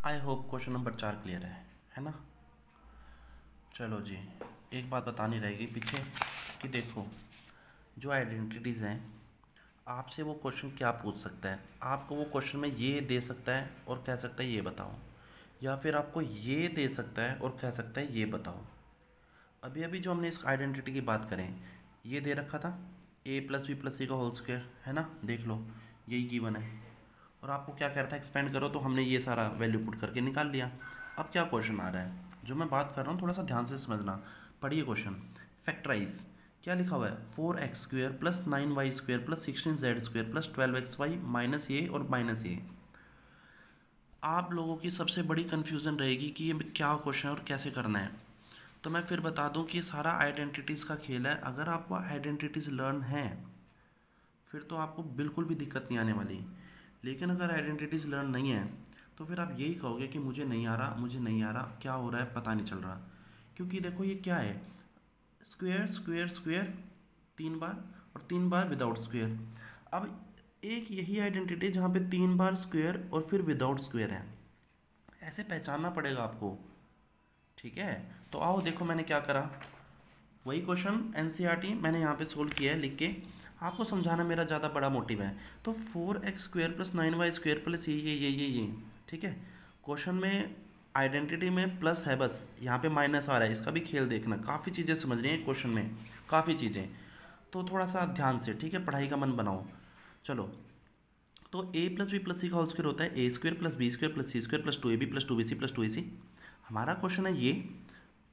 I hope question number 4 clear है ना। चलो जी, एक बात बतानी रहेगी पीछे कि देखो, जो आइडेंटिटीज़ हैं आपसे वो क्वेश्चन क्या पूछ सकता है। आपको वो क्वेश्चन में ये दे सकता है और कह सकता है ये बताओ, या फिर आपको ये दे सकता है और कह सकता है ये बताओ। अभी अभी जो हमने इस आइडेंटिटी की बात करें, ये दे रखा था a प्लस बी प्लस सी का होल स्क्वायर, है ना। देख लो, यही गिवन है। और आपको क्या कह रहा था, एक्सपेंड करो, तो हमने ये सारा वैल्यू पुट करके निकाल लिया। अब क्या क्वेश्चन आ रहा है, जो मैं बात कर रहा हूँ थोड़ा सा ध्यान से समझना। पढ़िए क्वेश्चन, फैक्टराइज। क्या लिखा हुआ है, 4x² plus 9y² plus 16z² plus 12xy minus ये और माइनस ये। आप लोगों की सबसे बड़ी कन्फ्यूज़न रहेगी कि ये क्या क्वेश्चन है और कैसे करना है। तो मैं फिर बता दूं कि ये सारा आइडेंटिटीज़ का खेल है। अगर आपको आइडेंटिटीज़ लर्न है फिर तो आपको बिल्कुल भी दिक्कत नहीं आने वाली। लेकिन अगर आइडेंटिटीज़ लर्न नहीं है तो फिर आप यही कहोगे कि मुझे नहीं आ रहा, मुझे नहीं आ रहा, क्या हो रहा है पता नहीं चल रहा। क्योंकि देखो ये क्या है, स्क्वेयर स्क्वेयर स्क्वेयर 3 बार और 3 बार विदाउट स्क्वेयर। अब एक यही आइडेंटिटी जहाँ पे 3 बार स्क्वेयर और फिर विदाउट स्क्वेयर है, ऐसे पहचानना पड़ेगा आपको। ठीक है, तो आओ देखो मैंने क्या करा। वही क्वेश्चन एनसीईआरटी मैंने यहाँ पे सोल्व किया है लिख के। आपको समझाना मेरा ज़्यादा बड़ा मोटिव है। तो 4x² प्लस 9y² प्लस ये, ठीक है। क्वेश्चन में आइडेंटिटी में प्लस है, बस यहाँ पे माइनस आ रहा है। इसका भी खेल देखना, काफ़ी चीज़ें समझ रही हैं क्वेश्चन में, काफ़ी चीज़ें। तो थोड़ा सा ध्यान से, ठीक है, पढ़ाई का मन बनाओ। चलो, तो a प्लस बी प्लस सी का होल स्क्वायर होता है a² plus b² plus c² plus 2ab plus 2bc plus 2ac। हमारा क्वेश्चन है ये,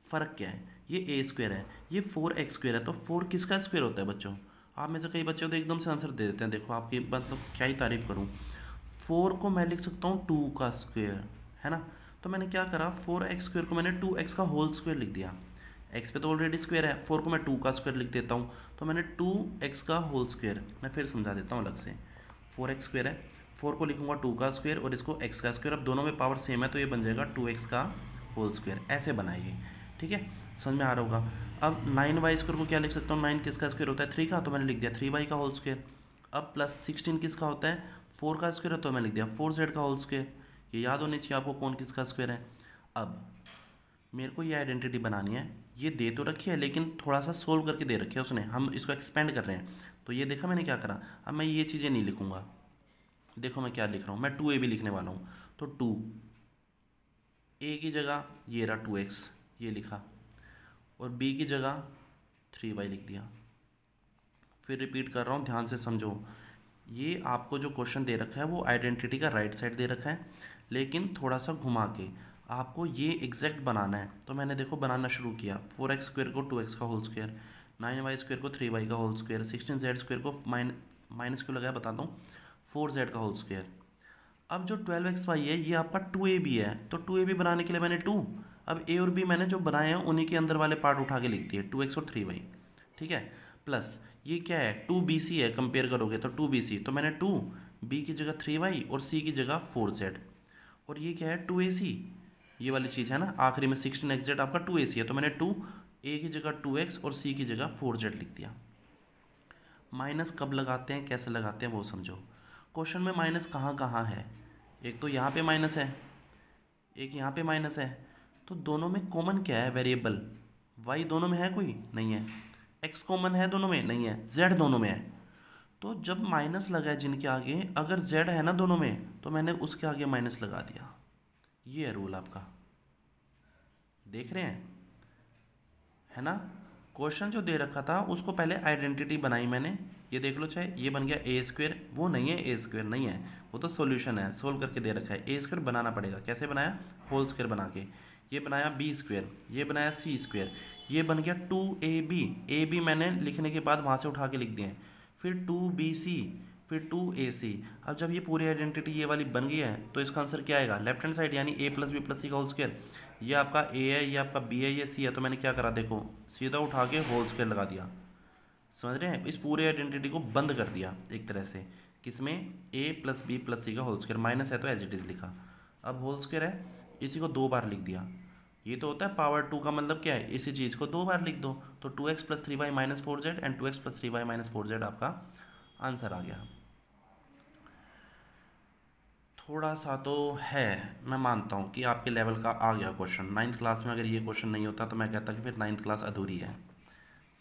फ़र्क क्या है, ये a² है, ये 4x² है। तो 4 किसका स्क्वायर होता है बच्चों। आप में से कई बच्चे तो एकदम से आंसर दे देते हैं। देखो आपकी मतलब क्या ही तारीफ़ करूँ। 4 को मैं लिख सकता हूँ 2 का स्क्वायर, है ना। तो मैंने क्या करा, 4x² को मैंने 2x का होल स्क्वायर लिख दिया। x पे तो ऑलरेडी स्क्वायर है, 4 को मैं 2 का स्क्वायर लिख देता हूँ। तो मैंने 2x का होल स्क्वायर, मैं फिर समझा देता हूँ अलग से। 4x² है, 4 को लिखूँगा 2 का स्क्वायर और इसको x का स्क्वायर। अब दोनों में पावर सेम है तो ये बन जाएगा 2x का होल स्क्वायर। ऐसे बनाइए, ठीक है, समझ में आ रहा होगा। अब 9y² को क्या लिख सकता हूँ, 9 किसका स्क्वायर होता है, 3 का, तो मैंने लिख दिया 3y का होल स्क्वायर। अब प्लस 16 किसका होता है, 4 का स्क्वायर है, तो मैंने लिख दिया 4z का होल स्क्वायर। ये याद होनी चाहिए आपको कौन किसका स्क्वायर है। अब मेरे को ये आइडेंटिटी बनानी है। ये दे तो रखी है लेकिन थोड़ा सा सोल्व करके दे रखी है उसने, हम इसको एक्सपेंड कर रहे हैं। तो ये देखा मैंने क्या करा। अब मैं ये चीज़ें नहीं लिखूंगा। देखो मैं क्या लिख रहा हूँ, मैं 2a भी लिखने वाला हूँ। तो 2a की जगह ये रहा 2x, ये लिखा, और b की जगह 3y लिख दिया। फिर रिपीट कर रहा हूँ, ध्यान से समझो। ये आपको जो क्वेश्चन दे रखा है वो आइडेंटिटी का राइट साइड दे रखा है, लेकिन थोड़ा सा घुमा के आपको ये एग्जैक्ट बनाना है। तो मैंने देखो बनाना शुरू किया। 4x² को 2x का होल स्क्वायर, 9y² को 3y का होल स्क्वायर, 16z² को माइनस क्यों लगाया बताता हूँ, 4z का होल स्क्वायर। अब जो 12xy है ये आपका 2ab है, तो 2ab बनाने के लिए मैंने 2, अब a और b मैंने जो बनाए हैं उन्हीं के अंदर वाले पार्ट उठा के लिख दिए, 2x और 3y, ठीक है। प्लस ये क्या है, 2bc है, कंपेयर करोगे तो 2bc, तो मैंने 2, b की जगह 3y और c की जगह 4z। और ये क्या है, 2ac, ये वाली चीज़ है ना, आखिरी में 16xz आपका 2ac है, तो मैंने 2a की जगह 2x और c की जगह 4z लिख दिया। माइनस कब लगाते हैं, कैसे लगाते हैं वो समझो। क्वेश्चन में माइनस कहाँ कहाँ है, एक तो यहाँ पे माइनस है, एक यहाँ पे माइनस है। तो दोनों में कॉमन क्या है, वेरिएबल y दोनों में है, कोई नहीं है। x कॉमन है दोनों में, नहीं है। z दोनों में है। तो जब माइनस लगा है जिनके आगे, अगर z है ना दोनों में, तो मैंने उसके आगे माइनस लगा दिया। ये है रूल आपका, देख रहे हैं, है ना। क्वेश्चन जो दे रखा था उसको पहले आइडेंटिटी बनाई मैंने, ये देख लो, चाहे ये बन गया a², वो नहीं है, a² नहीं है, वो तो सॉल्यूशन है, सोल्व करके दे रखा है। a² बनाना पड़ेगा, कैसे बनाया, होल स्क्वायर बना के। ये बनाया b², ये बनाया c², ये बन गया 2ab, ab मैंने लिखने के बाद वहाँ से उठा के लिख दिए। फिर 2bc, फिर 2ac। अब जब ये पूरी आइडेंटिटी ये वाली बन गई है तो इसका आंसर क्या आएगा, लेफ्ट हैंड साइड, यानी a प्लस बी प्लस सी का होल स्क्वायर। ये आपका a है, ये आपका b है, ये c है, तो मैंने क्या करा, देखो सीधा उठा के होल स्क्वायर लगा दिया। समझ रहे हैं, इस पूरे आइडेंटिटी को बंद कर दिया एक तरह से। किसमें, a प्लस बी प्लस सी का होल स्क्वायर, माइनस है तो एज इट इज़ लिखा। अब होल स्क्वायर है, इसी को 2 बार लिख दिया। ये तो होता है पावर 2 का मतलब क्या है, इसी चीज़ को 2 बार लिख दो। तो 2x plus 3y minus 4z and 2x plus 3y minus 4z आपका आंसर आ गया। थोड़ा सा तो है, मैं मानता हूँ कि आपके लेवल का आ गया क्वेश्चन। 9th क्लास में अगर ये क्वेश्चन नहीं होता तो मैं कहता कि फिर 9th क्लास अधूरी है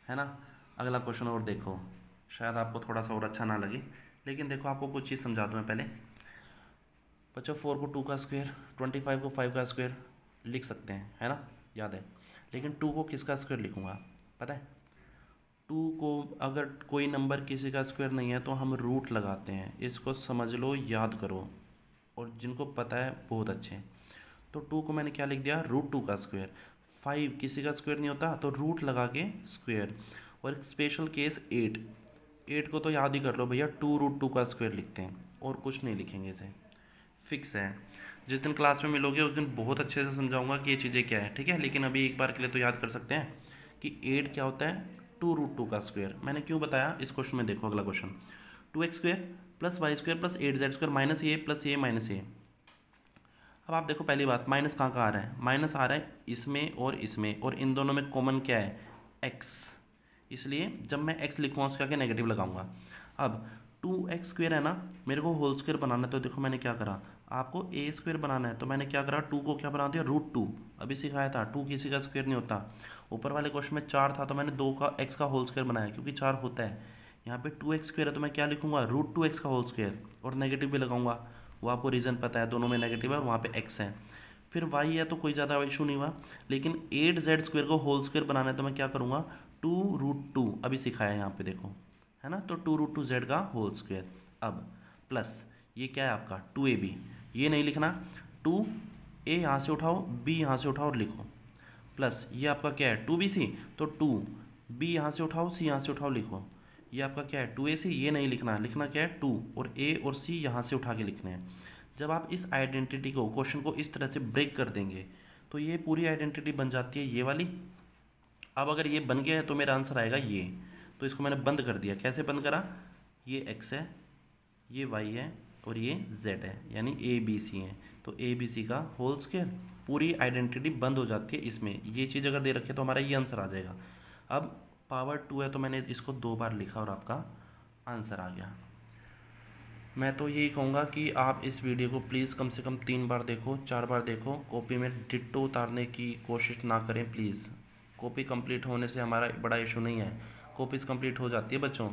ना। अगला क्वेश्चन और देखो, शायद आपको थोड़ा सा और अच्छा ना लगे, लेकिन देखो आपको कुछ चीज़ समझा दूँ मैं पहले। बच्चों 4 को 2 का स्क्वायर, 25 को 5 का स्क्वायर लिख सकते हैं, है ना, याद है। लेकिन 2 को किसका स्क्वायर लिखूँगा पता है? 2 को अगर कोई नंबर किसी का स्क्वायर नहीं है तो हम रूट लगाते हैं, इसको समझ लो, याद करो, और जिनको पता है बहुत अच्छे। तो 2 को मैंने क्या लिख दिया, √2 का स्क्वायर। 5 किसी का स्क्वायर नहीं होता तो रूट लगा के स्क्वायर। और एक स्पेशल केस 8 को तो याद ही कर लो भैया, 2√2 का स्क्वायर लिखते हैं और कुछ नहीं लिखेंगे, इसे फिक्स है। जिस दिन क्लास में मिलोगे उस दिन बहुत अच्छे से समझाऊंगा कि ये चीज़ें क्या है, ठीक है। लेकिन अभी एक बार के लिए तो याद कर सकते हैं कि 8 क्या होता है, 2√2 का स्क्वायर। मैंने क्यों बताया इस क्वेश्चन में, देखो अगला question, 2x² + y² + 8z² minus ये प्लस ये माइनस ये। अब आप देखो पहली बात, माइनस कहाँ कहाँ आ रहा है, माइनस आ रहा है इसमें, और इन दोनों में कॉमन क्या है, x। इसलिए जब मैं x लिखूँगा उसके आगे नेगेटिव लगाऊंगा। अब 2x² है ना, मेरे को होल स्क्वायर बनाना है, तो देखो मैंने क्या करा, आपको a² बनाना है तो मैंने क्या करा, 2 को क्या बना दिया, √2। अभी सिखाया था 2 किसी का स्क्वायर नहीं होता। ऊपर वाले क्वेश्चन में 4 था तो मैंने 2 का x का होल स्क्वायर बनाया क्योंकि 4 होता है। यहाँ पे 2x² है तो मैं क्या लिखूंगा, √2x का होल स्क्वायर, और नेगेटिव भी लगाऊंगा, वो आपको रीज़न पता है, दोनों में नेगेटिव है और वहाँ पे x है। फिर y है तो कोई ज़्यादा इशू नहीं हुआ। लेकिन 8z² को होल स्क्वायर बनाना है तो मैं क्या करूँगा, 2√2, अभी सिखाया है यहाँ पे देखो, है ना, तो 2√2z का होल स्क्वायर। अब प्लस ये क्या है आपका 2ab, ये नहीं लिखना, 2a यहाँ से उठाओ, b यहाँ से उठाओ और लिखो, प्लस ये आपका क्या है 2bc, तो 2b यहाँ से उठाओ, c यहाँ से उठाओ लिखो। ये आपका क्या है 2ac, ये नहीं लिखना, लिखना क्या है 2, और a और c यहाँ से उठा के लिखने हैं। जब आप इस आइडेंटिटी को, क्वेश्चन को इस तरह से ब्रेक कर देंगे तो ये पूरी आइडेंटिटी बन जाती है ये वाली। अब अगर ये बन गया है तो मेरा आंसर आएगा ये, तो इसको मैंने बंद कर दिया। कैसे बंद करा, ये x है, ये y है और ये z है, यानी ABC है, तो ABC का होल स्क्वायर, पूरी आइडेंटिटी बंद हो जाती है इसमें। ये चीज़ अगर दे रखे तो हमारा ये आंसर आ जाएगा। अब पावर 2 है तो मैंने इसको 2 बार लिखा और आपका आंसर आ गया। मैं तो यही कहूँगा कि आप इस वीडियो को प्लीज़ कम से कम 3 बार देखो, 4 बार देखो, कॉपी में डिट्टो उतारने की कोशिश ना करें प्लीज़। कॉपी कंप्लीट होने से हमारा बड़ा इशू नहीं है, कॉपीज़ कंप्लीट हो जाती है बच्चों,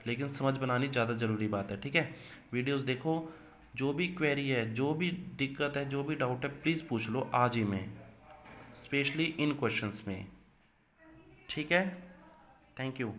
लेकिन समझ बनानी ज़्यादा ज़रूरी बात है, ठीक है। वीडियोस देखो, जो भी क्वेरी है, जो भी दिक्कत है, जो भी डाउट है, प्लीज़ पूछ लो आज ही में, स्पेशली इन क्वेश्चंस में, ठीक है। Thank you.